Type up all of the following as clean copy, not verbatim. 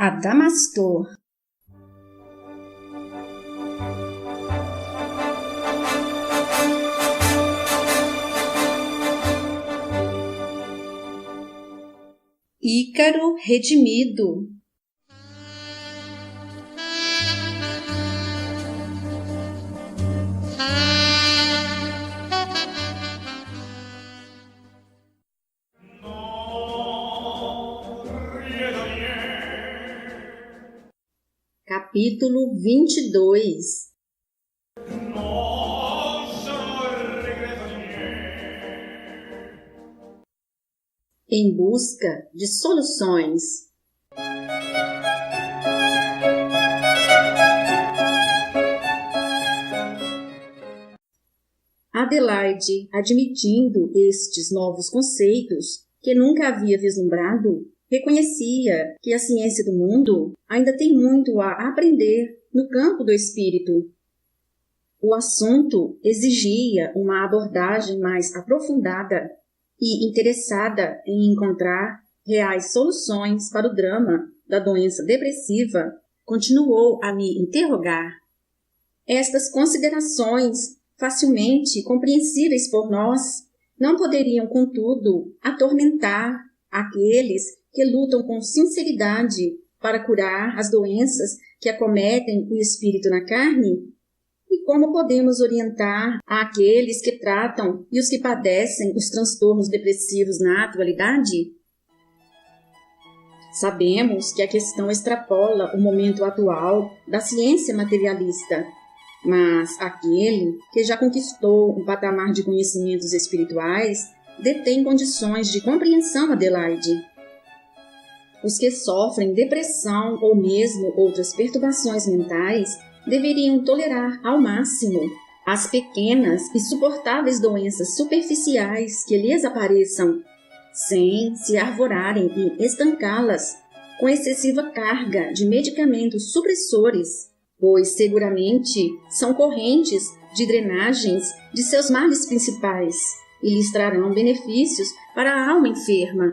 Adamastor. Ícaro redimido. Capítulo 22. Em busca de soluções. Adelaide, admitindo estes novos conceitos que nunca havia vislumbrado, reconhecia que a ciência do mundo ainda tem muito a aprender no campo do espírito. O assunto exigia uma abordagem mais aprofundada e interessada em encontrar reais soluções para o drama da doença depressiva, continuou a me interrogar. Estas considerações, facilmente compreensíveis por nós, não poderiam, contudo, atormentar aqueles que lutam com sinceridade para curar as doenças que acometem o espírito na carne? E como podemos orientar aqueles que tratam e os que padecem os transtornos depressivos na atualidade? Sabemos que a questão extrapola o momento atual da ciência materialista, mas aquele que já conquistou um patamar de conhecimentos espirituais detém condições de compreensão, Adelaide. Os que sofrem depressão ou mesmo outras perturbações mentais deveriam tolerar ao máximo as pequenas e suportáveis doenças superficiais que lhes apareçam, sem se arvorarem e estancá-las com excessiva carga de medicamentos supressores, pois seguramente são correntes de drenagens de seus males principais e lhes trarão benefícios para a alma enferma.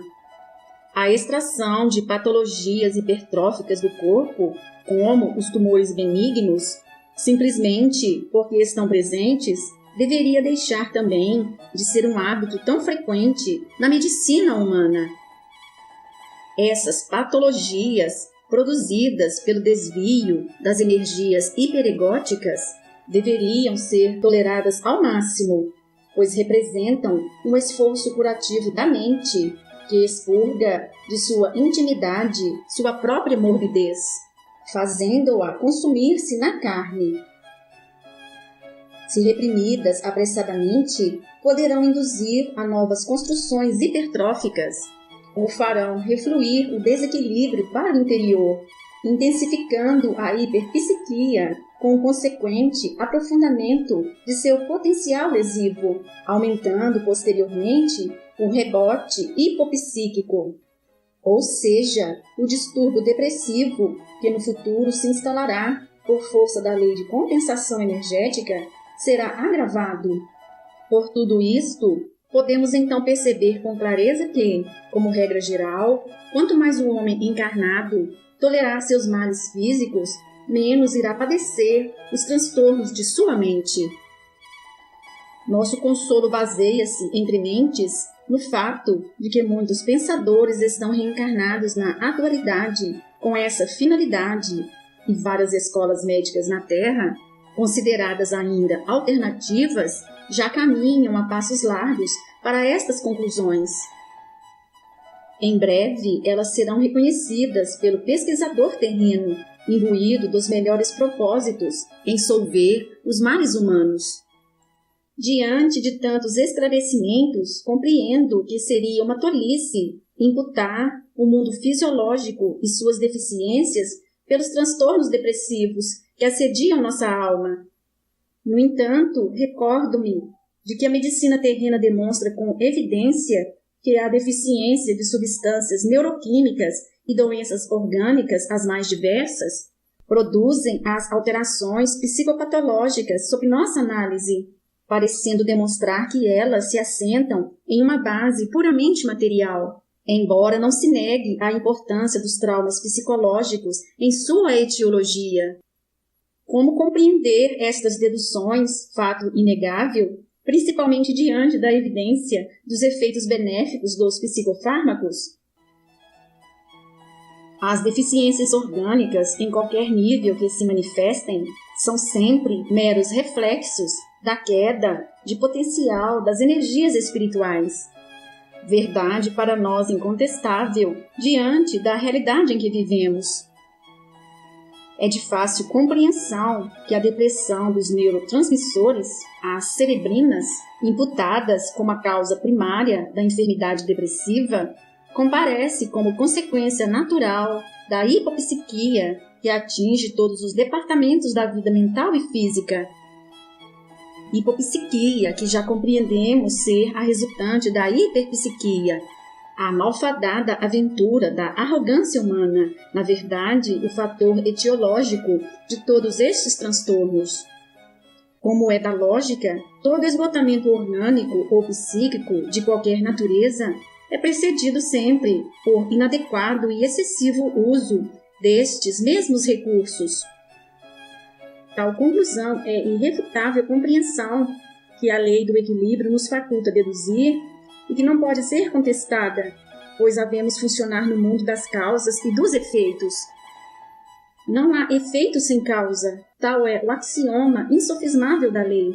A extração de patologias hipertróficas do corpo, como os tumores benignos, simplesmente porque estão presentes, deveria deixar também de ser um hábito tão frequente na medicina humana. Essas patologias, produzidas pelo desvio das energias hiperegóticas, deveriam ser toleradas ao máximo, pois representam um esforço curativo da mente, que expurga de sua intimidade sua própria morbidez, fazendo-a consumir-se na carne. Se reprimidas apressadamente, poderão induzir a novas construções hipertróficas, ou farão refluir o desequilíbrio para o interior, intensificando a hiperpsiquia, com o consequente aprofundamento de seu potencial lesivo, aumentando posteriormente o rebote hipopsíquico, ou seja, o distúrbio depressivo que no futuro se instalará por força da lei de compensação energética será agravado. Por tudo isto, podemos então perceber com clareza que, como regra geral, quanto mais o homem encarnado tolerar seus males físicos, menos irá padecer os transtornos de sua mente. Nosso consolo baseia-se, entre mentes, no fato de que muitos pensadores estão reencarnados na atualidade com essa finalidade, e várias escolas médicas na Terra, consideradas ainda alternativas, já caminham a passos largos para estas conclusões. Em breve, elas serão reconhecidas pelo pesquisador terreno, imbuído dos melhores propósitos em solver os males humanos. Diante de tantos esclarecimentos, compreendo que seria uma tolice imputar o mundo fisiológico e suas deficiências pelos transtornos depressivos que assediam nossa alma. No entanto, recordo-me de que a medicina terrena demonstra com evidência que a deficiência de substâncias neuroquímicas e doenças orgânicas, as mais diversas, produzem as alterações psicopatológicas sob nossa análise, parecendo demonstrar que elas se assentam em uma base puramente material, embora não se negue a importância dos traumas psicológicos em sua etiologia. Como compreender estas deduções, fato inegável, principalmente diante da evidência dos efeitos benéficos dos psicofármacos? As deficiências orgânicas, em qualquer nível que se manifestem, são sempre meros reflexos da queda de potencial das energias espirituais. Verdade para nós incontestável diante da realidade em que vivemos. É de fácil compreensão que a depressão dos neurotransmissores, as cerebrinas, imputadas como a causa primária da enfermidade depressiva, comparece como consequência natural da hipopsiquia que atinge todos os departamentos da vida mental e física. Hipopsiquia que já compreendemos ser a resultante da hiperpsiquia, a malfadada aventura da arrogância humana, na verdade, o fator etiológico de todos estes transtornos. Como é da lógica, todo esgotamento orgânico ou psíquico de qualquer natureza é precedido sempre por inadequado e excessivo uso destes mesmos recursos. Tal conclusão é irrefutável compreensão que a lei do equilíbrio nos faculta deduzir e que não pode ser contestada, pois havemos funcionar no mundo das causas e dos efeitos. Não há efeito sem causa, tal é o axioma insofismável da lei.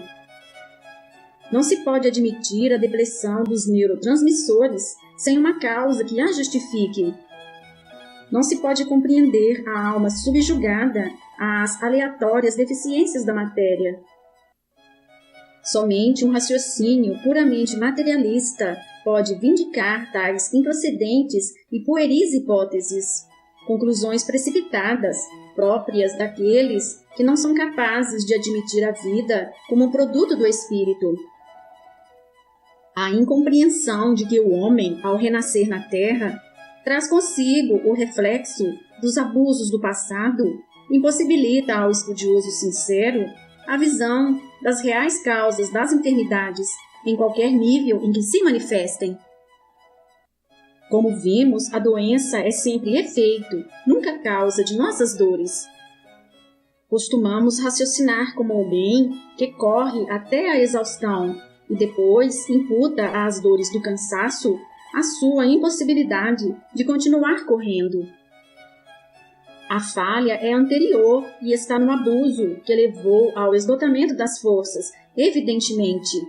Não se pode admitir a depressão dos neurotransmissores sem uma causa que a justifique. Não se pode compreender a alma subjugada às aleatórias deficiências da matéria. Somente um raciocínio puramente materialista pode vindicar tais improcedentes e pueris hipóteses, conclusões precipitadas, próprias daqueles que não são capazes de admitir a vida como um produto do espírito. A incompreensão de que o homem, ao renascer na Terra, traz consigo o reflexo dos abusos do passado, impossibilita ao estudioso sincero a visão das reais causas das enfermidades em qualquer nível em que se manifestem. Como vimos, a doença é sempre efeito, nunca causa de nossas dores. Costumamos raciocinar como o bem que corre até a exaustão e depois imputa às dores do cansaço a sua impossibilidade de continuar correndo. A falha é anterior e está no abuso que levou ao esgotamento das forças, evidentemente.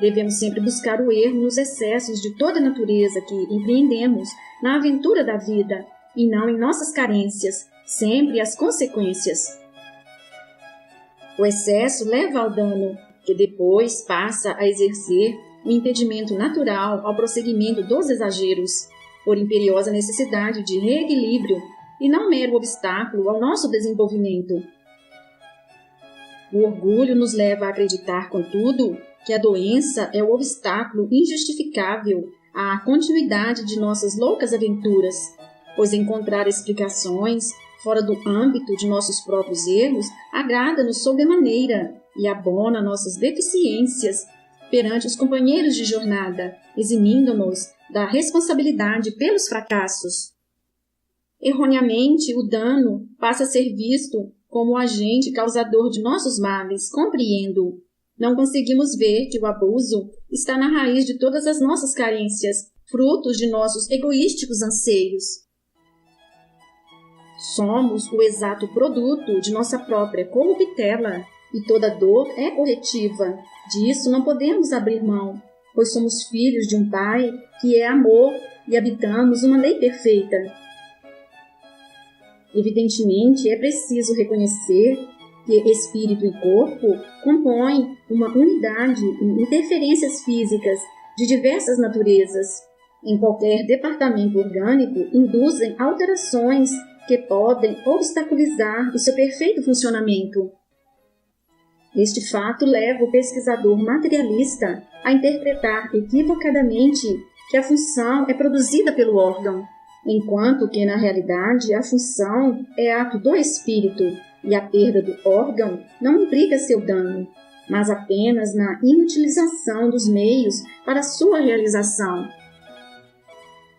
Devemos sempre buscar o erro nos excessos de toda natureza que empreendemos na aventura da vida e não em nossas carências, sempre as consequências. O excesso leva ao dano, que depois passa a exercer o impedimento natural ao prosseguimento dos exageros, por imperiosa necessidade de reequilíbrio e não mero obstáculo ao nosso desenvolvimento. O orgulho nos leva a acreditar, contudo, que a doença é o obstáculo injustificável à continuidade de nossas loucas aventuras, pois encontrar explicações fora do âmbito de nossos próprios erros agrada-nos sobremaneira e abona nossas deficiências perante os companheiros de jornada, eximindo-nos da responsabilidade pelos fracassos. Erroneamente, o dano passa a ser visto como o agente causador de nossos males, compreendo. Não conseguimos ver que o abuso está na raiz de todas as nossas carências, frutos de nossos egoísticos anseios. Somos o exato produto de nossa própria corruptela, e toda dor é corretiva. Disso não podemos abrir mão, pois somos filhos de um Pai que é amor e habitamos uma lei perfeita. Evidentemente, é preciso reconhecer que espírito e corpo compõem uma unidade e interferências físicas de diversas naturezas. Em qualquer departamento orgânico, induzem alterações que podem obstaculizar o seu perfeito funcionamento. Este fato leva o pesquisador materialista a interpretar equivocadamente que a função é produzida pelo órgão, enquanto que, na realidade, a função é ato do espírito e a perda do órgão não implica seu dano, mas apenas na inutilização dos meios para sua realização.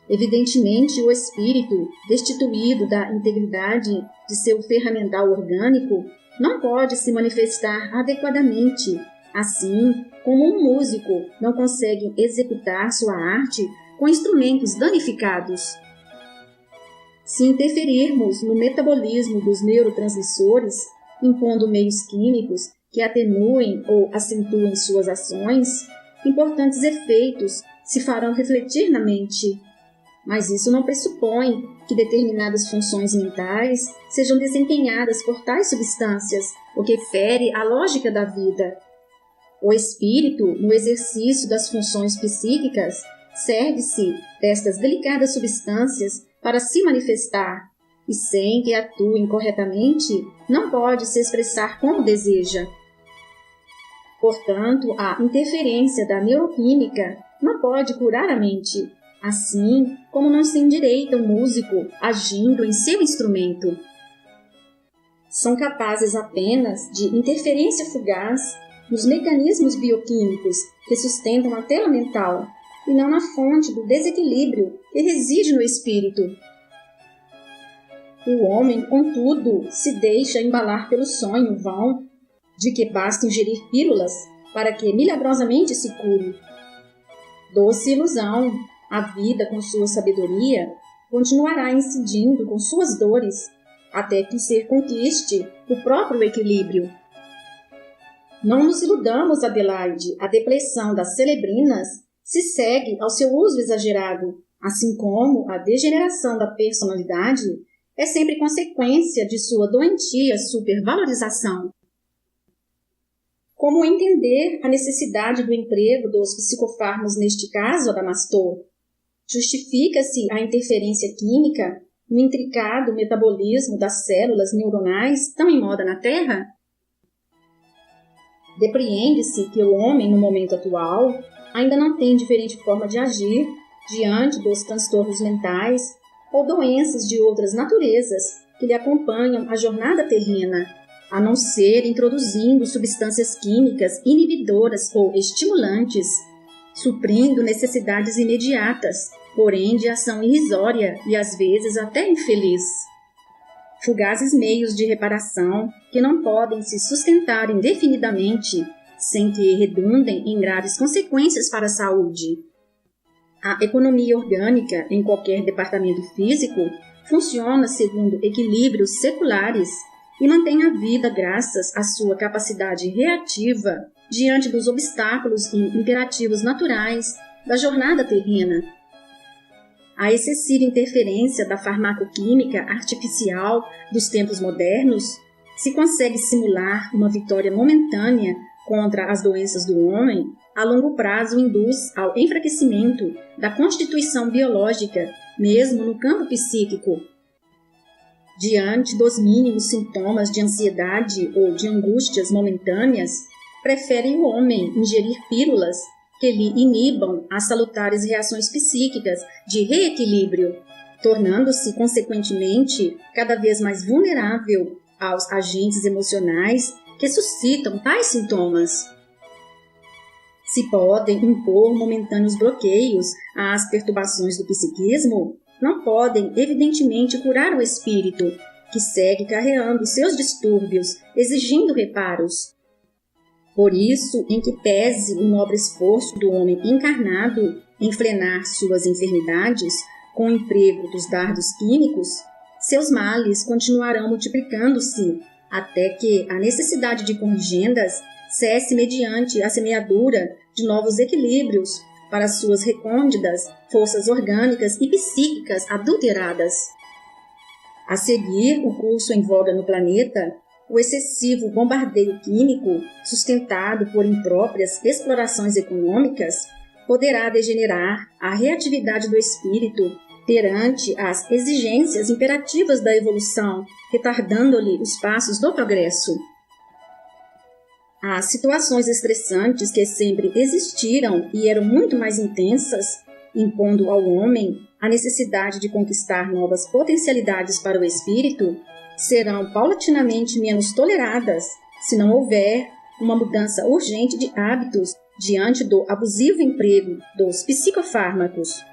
Evidentemente, o espírito, destituído da integridade de seu ferramental orgânico, não pode se manifestar adequadamente, assim como um músico não consegue executar sua arte com instrumentos danificados. Se interferirmos no metabolismo dos neurotransmissores, impondo meios químicos que atenuem ou acentuem suas ações, importantes efeitos se farão refletir na mente. Mas isso não pressupõe que determinadas funções mentais sejam desempenhadas por tais substâncias, o que fere a lógica da vida. O espírito, no exercício das funções psíquicas, serve-se destas delicadas substâncias para se manifestar, e sem que atuem corretamente, não pode se expressar como deseja. Portanto, a interferência da neuroquímica não pode curar a mente, assim como não se endireita o músico agindo em seu instrumento. São capazes apenas de interferência fugaz nos mecanismos bioquímicos que sustentam a tela mental, e não na fonte do desequilíbrio que reside no espírito. O homem, contudo, se deixa embalar pelo sonho vão de que basta ingerir pílulas para que milagrosamente se cure. Doce ilusão, a vida, com sua sabedoria, continuará incidindo com suas dores, até que o ser conquiste o próprio equilíbrio. Não nos iludamos, Adelaide, a depressão das celebrinas se segue ao seu uso exagerado, assim como a degeneração da personalidade é sempre consequência de sua doentia supervalorização. Como entender a necessidade do emprego dos psicofármacos neste caso, Adamastor? Justifica-se a interferência química no intricado metabolismo das células neuronais tão em moda na Terra? Depreende-se que o homem, no momento atual, ainda não tem diferente forma de agir diante dos transtornos mentais ou doenças de outras naturezas que lhe acompanham a jornada terrena, a não ser introduzindo substâncias químicas inibidoras ou estimulantes, suprindo necessidades imediatas, porém de ação irrisória e às vezes até infeliz. Fugazes meios de reparação que não podem se sustentar indefinidamente, sem que redundem em graves consequências para a saúde. A economia orgânica, em qualquer departamento físico, funciona segundo equilíbrios seculares e mantém a vida graças à sua capacidade reativa diante dos obstáculos e imperativos naturais da jornada terrena. A excessiva interferência da farmacoquímica artificial dos tempos modernos se consegue simular uma vitória momentânea contra as doenças do homem, a longo prazo induz ao enfraquecimento da constituição biológica, mesmo no campo psíquico. Diante dos mínimos sintomas de ansiedade ou de angústias momentâneas, prefere o homem ingerir pílulas que lhe inibam as salutares reações psíquicas de reequilíbrio, tornando-se, consequentemente, cada vez mais vulnerável aos agentes emocionais que suscitam tais sintomas. Se podem impor momentâneos bloqueios às perturbações do psiquismo, não podem, evidentemente, curar o espírito, que segue carreando seus distúrbios, exigindo reparos. Por isso, em que pese o nobre esforço do homem encarnado em frenar suas enfermidades com o emprego dos dardos químicos, seus males continuarão multiplicando-se, até que a necessidade de corrigendas cesse mediante a semeadura de novos equilíbrios para suas recônditas forças orgânicas e psíquicas adulteradas. A seguir, o curso em voga no planeta, o excessivo bombardeio químico, sustentado por impróprias explorações econômicas, poderá degenerar a reatividade do espírito perante as exigências imperativas da evolução, retardando-lhe os passos do progresso. As situações estressantes que sempre existiram e eram muito mais intensas, impondo ao homem a necessidade de conquistar novas potencialidades para o espírito, serão paulatinamente menos toleradas se não houver uma mudança urgente de hábitos diante do abusivo emprego dos psicofármacos.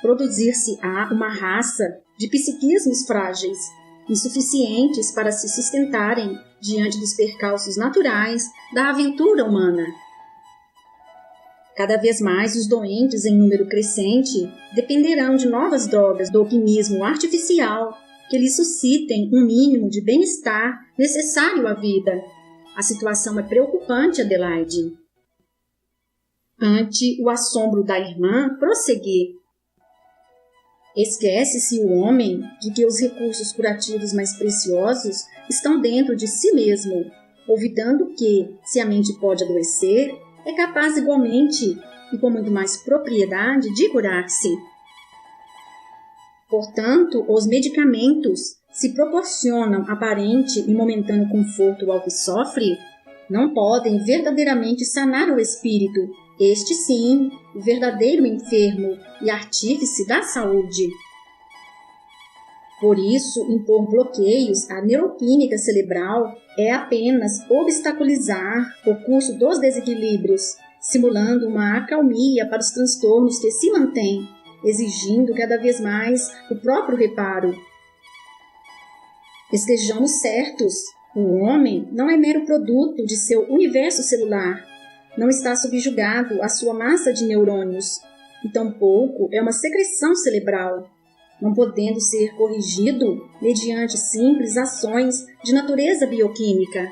produzir-se-á uma raça de psiquismos frágeis, insuficientes para se sustentarem diante dos percalços naturais da aventura humana. Cada vez mais os doentes em número crescente dependerão de novas drogas do alquimismo artificial que lhes suscitem um mínimo de bem-estar necessário à vida. A situação é preocupante, Adelaide. Ante o assombro da irmã, prossegui. Esquece-se o homem de que os recursos curativos mais preciosos estão dentro de si mesmo, olvidando que, se a mente pode adoecer, é capaz igualmente e com muito mais propriedade de curar-se. Portanto, os medicamentos, se proporcionam aparente e momentâneo conforto ao que sofre, não podem verdadeiramente sanar o espírito, este sim, o verdadeiro enfermo e artífice da saúde. Por isso, impor bloqueios à neuroquímica cerebral é apenas obstaculizar o curso dos desequilíbrios, simulando uma acalmia para os transtornos que se mantêm, exigindo cada vez mais o próprio reparo. Estejamos certos, o homem não é mero produto de seu universo celular, não está subjugado à sua massa de neurônios, e tampouco é uma secreção cerebral, não podendo ser corrigido mediante simples ações de natureza bioquímica.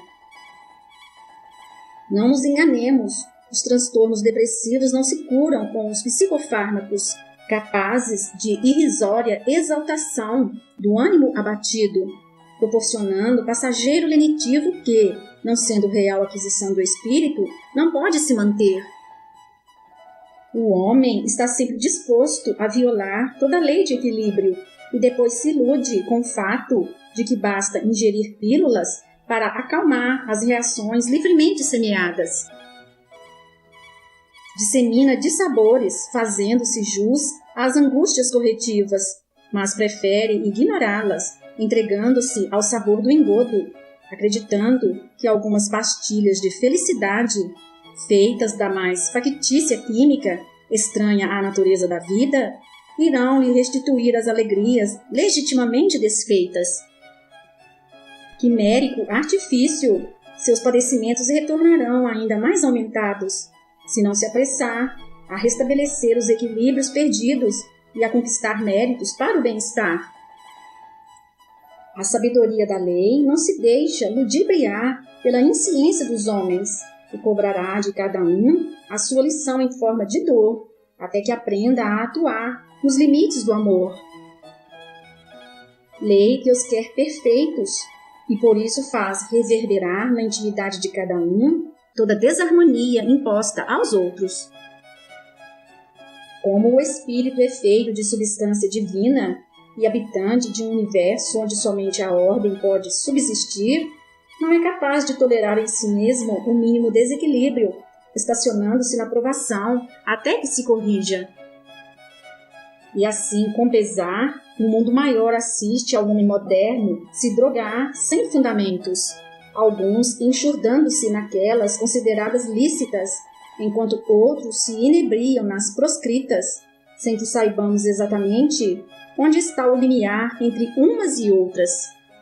Não nos enganemos, os transtornos depressivos não se curam com os psicofármacos, capazes de irrisória exaltação do ânimo abatido, proporcionando passageiro lenitivo que, não sendo real aquisição do espírito, não pode se manter. O homem está sempre disposto a violar toda a lei de equilíbrio e depois se ilude com o fato de que basta ingerir pílulas para acalmar as reações livremente semeadas. Dissemina dissabores, fazendo-se jus às angústias corretivas, mas prefere ignorá-las, entregando-se ao sabor do engodo, acreditando que algumas pastilhas de felicidade, feitas da mais factícia química, estranha à natureza da vida, irão lhe restituir as alegrias legitimamente desfeitas. Quimérico artifício, seus padecimentos retornarão ainda mais aumentados, se não se apressar a restabelecer os equilíbrios perdidos e a conquistar méritos para o bem-estar. A sabedoria da lei não se deixa ludibriar pela insciência dos homens e cobrará de cada um a sua lição em forma de dor, até que aprenda a atuar nos limites do amor. Lei que os quer perfeitos e por isso faz reverberar na intimidade de cada um toda desarmonia imposta aos outros. Como o espírito é feito de substância divina e habitante de um universo onde somente a ordem pode subsistir, não é capaz de tolerar em si mesmo o mínimo desequilíbrio, estacionando-se na provação até que se corrija. E assim, com pesar, o mundo maior assiste ao homem moderno se drogar sem fundamentos, alguns enxurdando-se naquelas consideradas lícitas, enquanto outros se inebriam nas proscritas, sem que saibamos exatamente onde está o limiar entre umas e outras,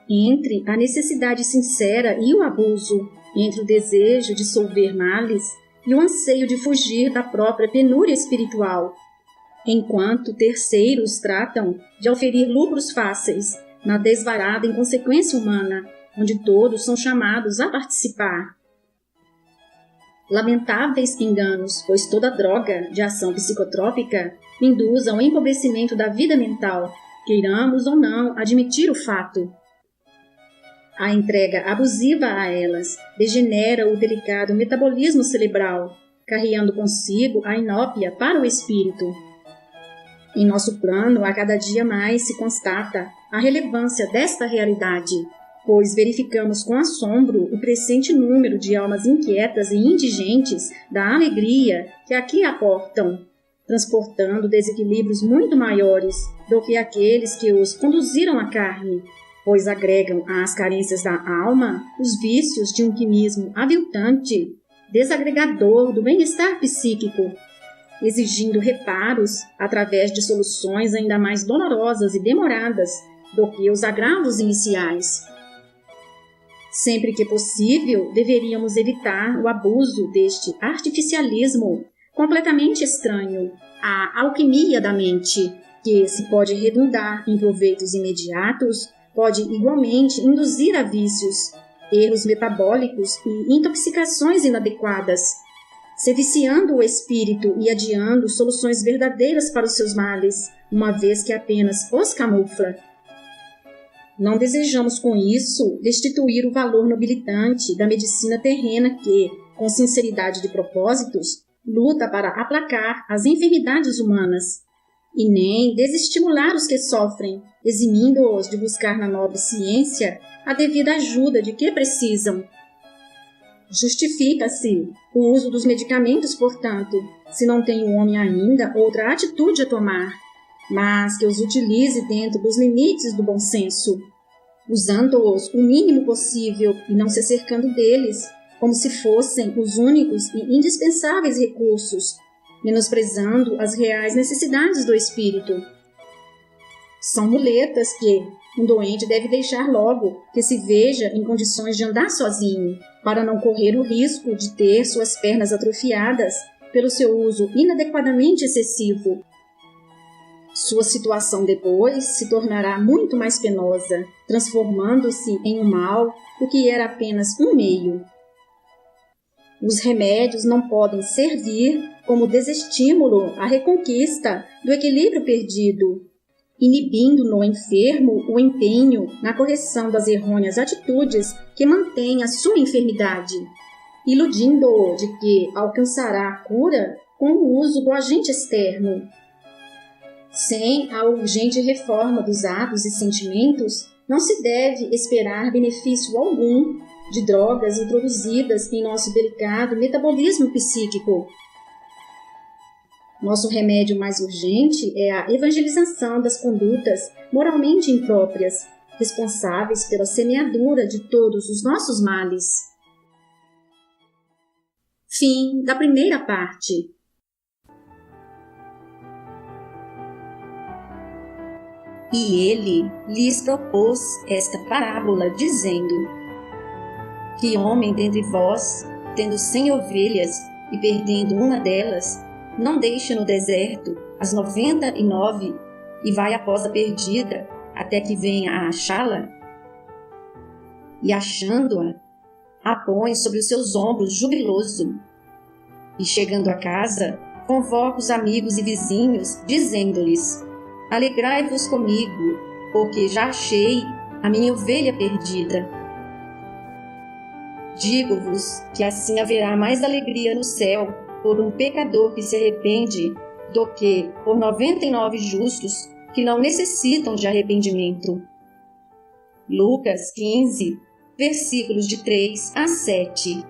entre a necessidade sincera e o abuso, entre o desejo de solver males e o anseio de fugir da própria penúria espiritual, enquanto terceiros tratam de oferir lucros fáceis na desvarada inconsequência humana, onde todos são chamados a participar. Lamentáveis enganos, pois toda droga de ação psicotrópica induz ao empobrecimento da vida mental, queiramos ou não admitir o fato. A entrega abusiva a elas degenera o delicado metabolismo cerebral, carreando consigo a inópia para o espírito. Em nosso plano, a cada dia mais se constata a relevância desta realidade, pois verificamos com assombro o crescente número de almas inquietas e indigentes da alegria que aqui aportam, transportando desequilíbrios muito maiores do que aqueles que os conduziram à carne, pois agregam às carências da alma os vícios de um quimismo aviltante, desagregador do bem-estar psíquico. exigindo reparos através de soluções ainda mais dolorosas e demoradas do que os agravos iniciais. Sempre que possível, deveríamos evitar o abuso deste artificialismo completamente estranho à alquimia da mente, que, se pode redundar em proveitos imediatos, pode igualmente induzir a vícios, erros metabólicos e intoxicações inadequadas, se viciando o espírito e adiando soluções verdadeiras para os seus males, uma vez que apenas os camufla. Não desejamos com isso destituir o valor nobilitante da medicina terrena que, com sinceridade de propósitos, luta para aplacar as enfermidades humanas, e nem desestimular os que sofrem, eximindo-os de buscar na nobre ciência a devida ajuda de que precisam. Justifica-se o uso dos medicamentos, portanto, se não tem o homem ainda outra atitude a tomar, mas que os utilize dentro dos limites do bom senso, usando-os o mínimo possível e não se cercando deles, como se fossem os únicos e indispensáveis recursos, menosprezando as reais necessidades do espírito. São muletas que um doente deve deixar logo que se veja em condições de andar sozinho, para não correr o risco de ter suas pernas atrofiadas pelo seu uso inadequadamente excessivo. Sua situação depois se tornará muito mais penosa, transformando-se em um mal o que era apenas um meio. Os remédios não podem servir como desestímulo à reconquista do equilíbrio perdido, inibindo no enfermo o empenho na correção das errôneas atitudes que mantêm a sua enfermidade, iludindo-o de que alcançará a cura com o uso do agente externo. Sem a urgente reforma dos atos e sentimentos, não se deve esperar benefício algum de drogas introduzidas em nosso delicado metabolismo psíquico. Nosso remédio mais urgente é a evangelização das condutas moralmente impróprias, responsáveis pela semeadura de todos os nossos males. Fim da primeira parte. E ele lhes propôs esta parábola, dizendo: Que homem dentre vós, tendo 100 ovelhas e perdendo uma delas, não deixe no deserto as 99 e vai após a perdida, até que venha a achá-la? E achando-a, a põe sobre os seus ombros jubiloso. E chegando a casa, convoca os amigos e vizinhos, dizendo-lhes: Alegrai-vos comigo, porque já achei a minha ovelha perdida. Digo-vos que assim haverá mais alegria no céu por um pecador que se arrepende do que por 99 justos que não necessitam de arrependimento. Lucas 15, versículos de 3 a 7.